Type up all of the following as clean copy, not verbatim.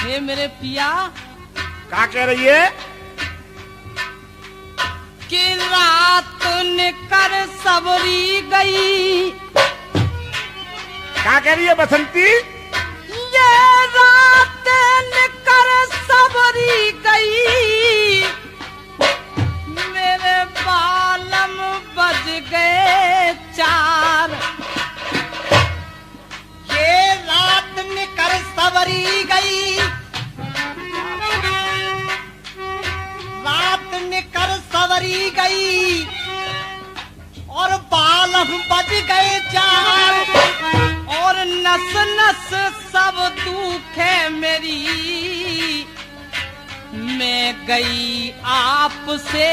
ये मेरे पिया क्या कह रही है? कि रात निकर सबरी गई। क्या कह रही है बसंती? ये रात निकर सबरी गई, मेरे बालम बज गए 4। ये रात निकर सबरी गई, रात निकर सबरी गई और बालम बज गए 4। और नस नस सब दुख है मेरी, मैं गई आपसे।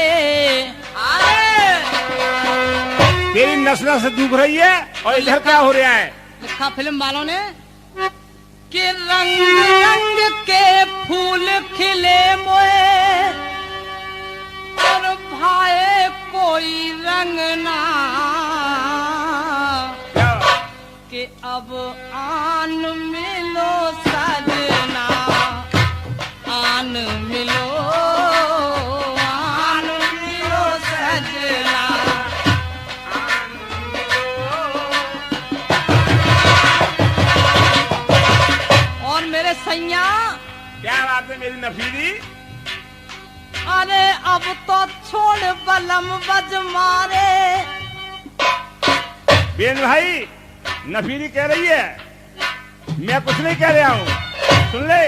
तेरी नस नस दुख रही है और इधर क्या हो रहा है? लिखा फिल्म वालों ने कि रंग रंग के फूल खिले मोए और भाए कोई रंग ना, कि अब आन मिलो सजना, आन मिलो, आन मिलो सजना। और मेरे सैया, क्या बात है मेरी नफीरी? अरे अब तो छोड़ बलम बज मारे। बेन भाई, नफीरी कह रही है, मैं कुछ नहीं कह रहा हूँ, सुन ले।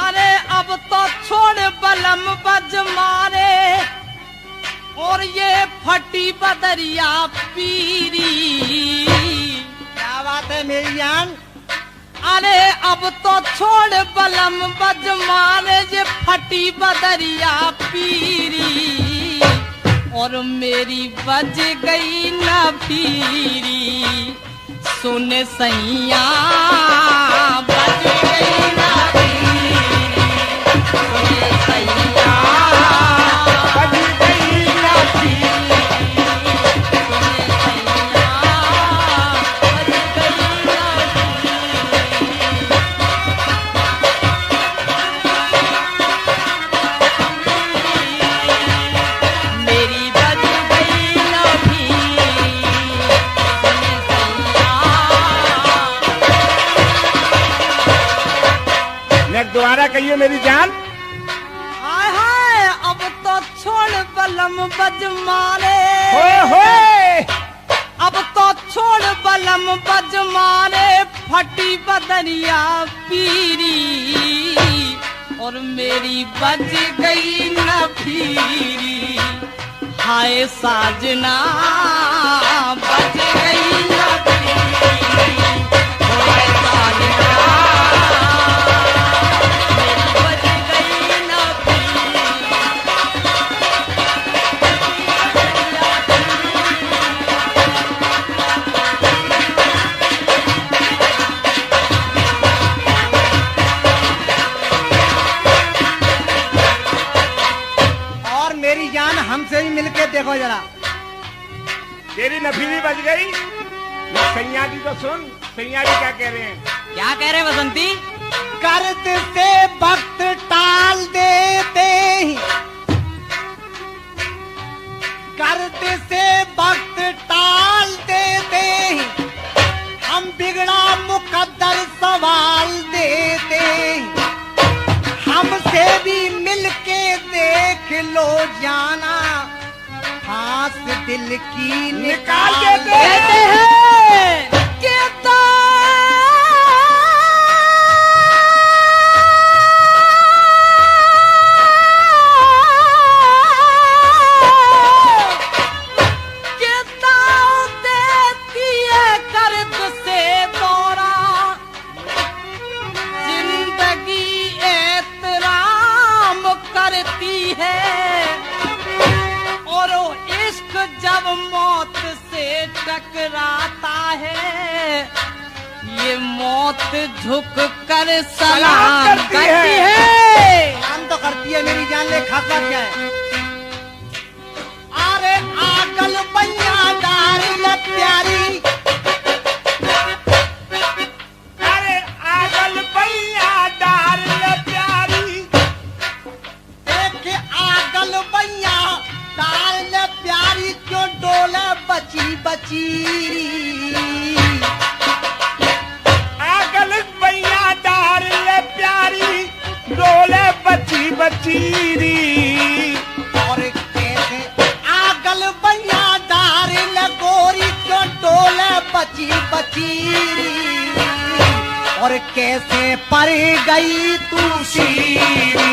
अरे अब तो छोड़ बलम बज मारे और ये फटी बदरिया पीरी। क्या बात है मेरी जान? अरे अब तो छोड़ बलम बज मारे, ये फटी बदरिया पीरी और मेरी बज गई नफीरी। सुन सैया बज गई नफीरी, सुन सैया बज गई नफीरी, सुन सैया बज गई नफीरी, मेरी बज गई नफीरी, सुन सैया। मैं दोबारा कहिए मेरी जान। हाय हाय अब तो छोड़ बलम बज मारे, होए अब तो छोड़ बलम बज मारे, फटी बदरिया पीरी और मेरी बज गई नफीरी। हाय साजना बज गई नफीरी, हाय साजना मेरी बज गई नफीरी। और मेरी जान हमसे भी मिलके देखो जरा। तेरी नफीरी बज गई। सैया जी तो सुन, सैया जी क्या कह रहे हैं? क्या कह रहे बसंती? कर्ज से वक्त टाल देते ही, कर्ज से वक्त टाल देते ही, हम बिगड़ा मुकद्दर सवाल देते ही। हमसे भी मिलके देख लो जाना, फांस दिल की निकाल देते कहते हैं। हैं कि दाव देती है कर्ज से दौरा, जिंदगी एहतराम करती है और इश्क जब मौत से टकराता है, ये मौत झुक कर सलाम करती है। काम तो करती है मेरी जान, ले खास बात क्या है? अरे आगल बैया डार प्यारी, अरे आगल बैया डार बचीरी। और कैसे आगल बनिया डार लगोरी क्यों डोले बची बचीरी। और कैसे पर गई तू शीरी।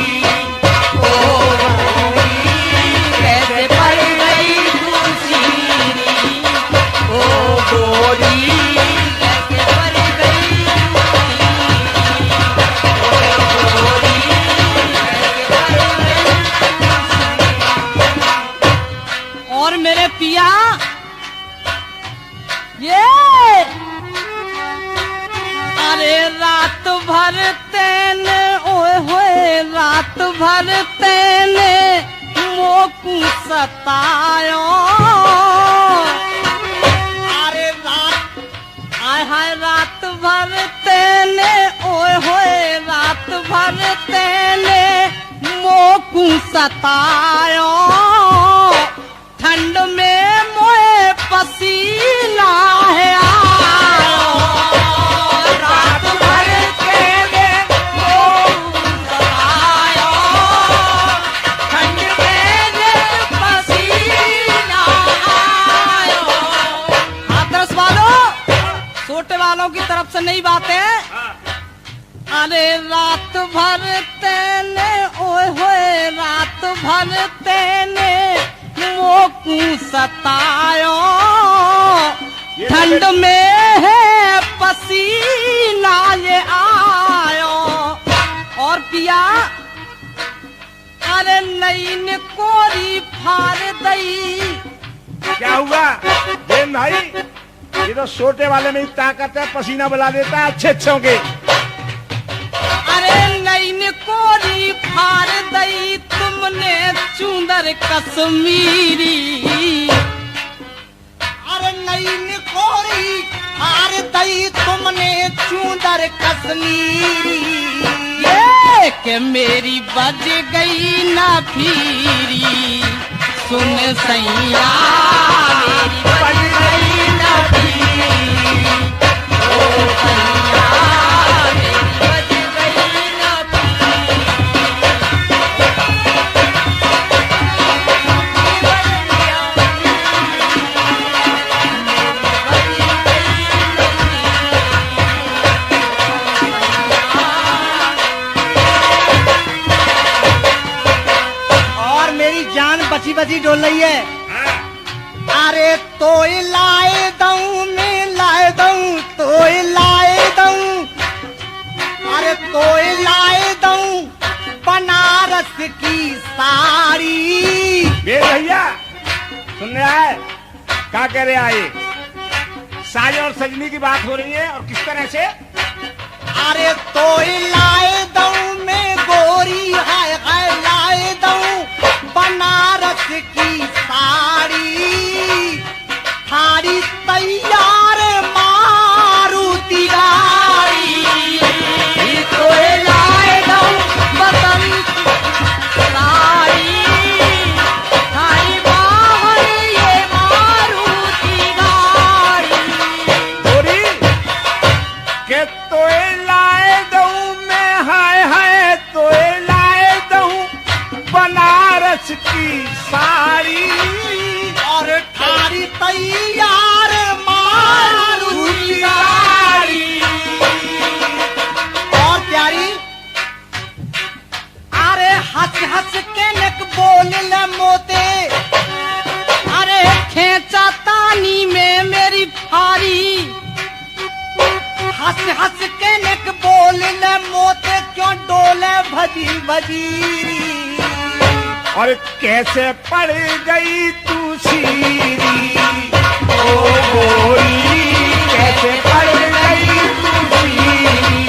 कैसे पड़ गई तू सीरी, ओ गोरी कैसे पड़ गई तू सीरी, ओ गोरी कैसे पड़ गई। और मेरे पिया ये अरे रात भर तेने ओए होए रात भर तेने मोकू सतायो। अरे रात हाय हाय रात भर तेने ओए होए रात भर तेने मोकू सतायो। ठंड में मोए पसीना है आयो। रात भर तेने मोकू सतायो। ठंड में पसीना आयो। हाथरस वालों, छोटे वालों की तरफ से नहीं बात है। अरे रात भर तेने ओए होए रात भर तेने मोकू सतायो। ठंड में है पसीना ये आयो। और पिया अरे नईन कोरी फार दई। क्या हुआ देन भाई? ये तो छोटे वाले में ही ताकत है, पसीना बुला देता है अच्छे अच्छों के। अरे नईन कोरी फार दई तुमने चुंदर कश्मीरी। अरे नईन कोरी हार दई तुमने चूंदर कश्मीरी। ये कि मेरी बज गई ना फिरी सुन सैया मेरी बज गई ना फिरी। ओ सैया मेरी बज गई ना फिरी। और मेरी जान बची बची डोल रही है। अरे तोय लाए दऊं मैं लाए दऊं तोय लाए दऊं। अरे तोय लाए दऊं बनारस की साड़ी। मेरे भैया सुन रहा है क्या कह रहे आए? साज और सजनी की बात हो रही है और किस तरह से? अरे तोय लाए दऊं मैं गोरी हाय हाय लाए दऊं बनारस की साड़ी। थारी तैयार मारुति गाड़ी। तोय लाए दऊं बसंत साड़ी। थारी बाहर ये मारुति गाड़ी। गोरी के तोए लाए दऊं मैं हाय हाय तोए लाए दऊं बनारस की साड़ी। और थारी तैयार मारुति गाड़ी। और प्यारी अरे हंस हंस के नक बोल ले मोते। अरे खेचा तानी में मेरी फारी। हंस हंस के नक बोल ले मोते क्यों डोले भजी भजीरी। और कैसे पड़ गई तू सीरी। ओ गोरी कैसे पड़ गई तू सीरी।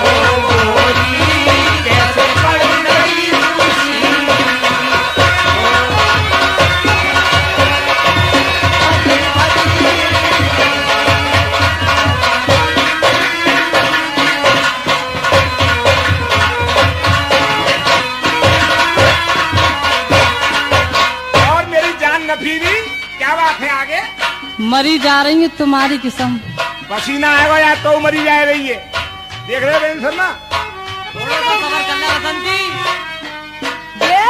ओ गोरी कैसे पड़ गई तू सीरी। और मेरी जान नफीरी क्या बात है आगे? मरी जा रही है तुम्हारी किस्म। पसीना आएगा या तो मरी जा रही है। देख रहे हो बेंसर ना? थोड़ा सा सबर करना बसंती। ये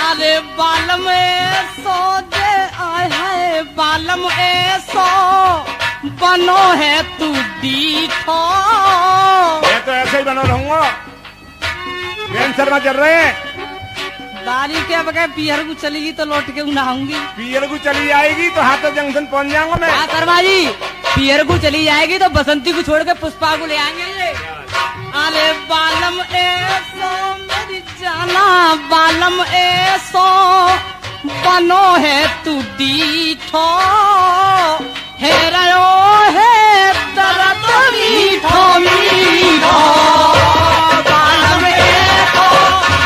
अरे बालम ऐसो दे आय है बालम ऐसो बनो है तू दीठो। मैं तो ऐसे ही बना रहूंगा, कैंसर में चल रहे हैं। दारी के बगैर पियर को चलेगी तो लौट के नहाऊंगी। पियर को चली जाएगी तो हाथों जंक्शन पहुंच जाऊंगा मैं। हाँ कर्मा जी, पियर को चली जाएगी तो बसंती को छोड़ के पुष्पा को ले आएंगे ये। अरे बालम ऐसो मेरी जाना बालम ऐसो बनो है तू दीठो। है रयो है दर्द मीठो मीठो। बालम ऐसो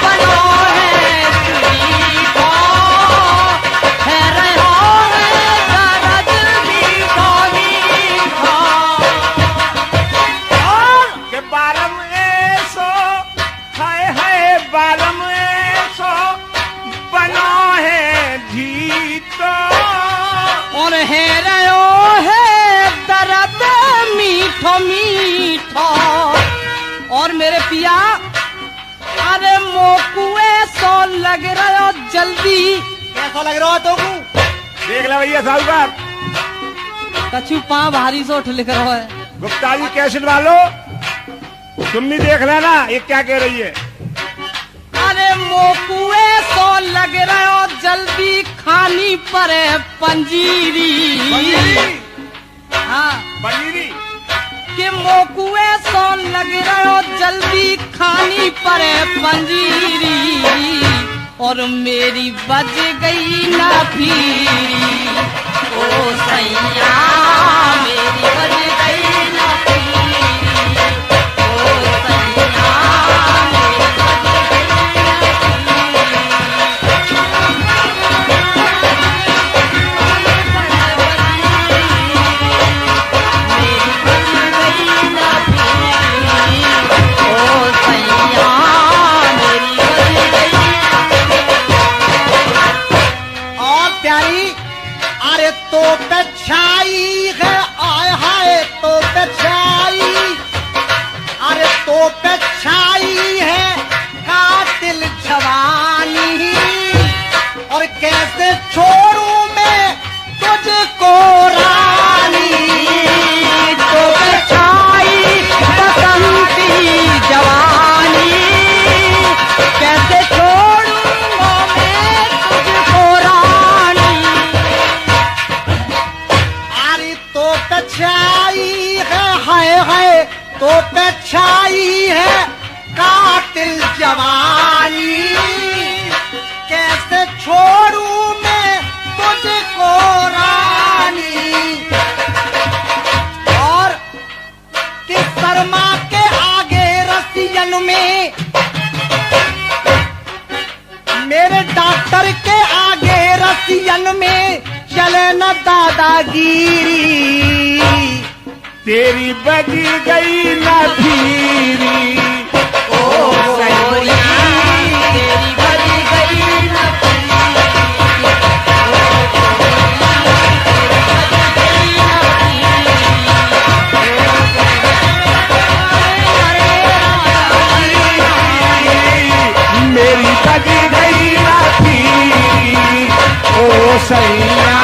बनो है तू दीठो। है रयो है दर्द मीठो मीठो। के बालम ऐसो है बालम ऐसो बनो है जीतो। और है रयो है दर्द मीठो मीठो। और मेरे पिया अरे मोकुए सो लग रहो जल्दी। कैसा लग रहा है तुमको? देख ले भैया साहूकार, कछु पाँव भारी से उठ लिख रहा है। गुप्ता जी कैसेट वालो, तुम भी देख लेना ये क्या कह रही है। अरे मोकुए सो लग रहो जल्दी खानी परे पंजीरी। हाँ बजीरी कि मोकुए सो लग रहो जल्दी खानी परे पंजीरी। और मेरी बज गई ना पीरी। ओ सैया मेरी बज गई ना पीरी। ओ सैया मेरी बज गई ना पीरी। ओ सैया मेरी बज गई। और प्यारी अरे तो पे छाई है आय हाय तो पे छाई। अरे तो पे छाई है कातिल जवानी। और कैसे छोड़ूं मैं तुझको रानी। तो पे छाई बसंती जवानी। कैसे छोड़ूंगा मैं तुझको रानी। अरे तो पे छाई है हाय तो पे छाई है कातिल जवानी। कैसे छोड़ूं मैं तुझको रानी। और किस शर्मा के आगे रसियन में मेरे डॉक्टर के आगे रसियन में चले न दादागिरी। तेरी बजी गई ना पीरी। ओ सैया तेरी बज गई ना मेरी बजी गई ना पीरी। ओ सैया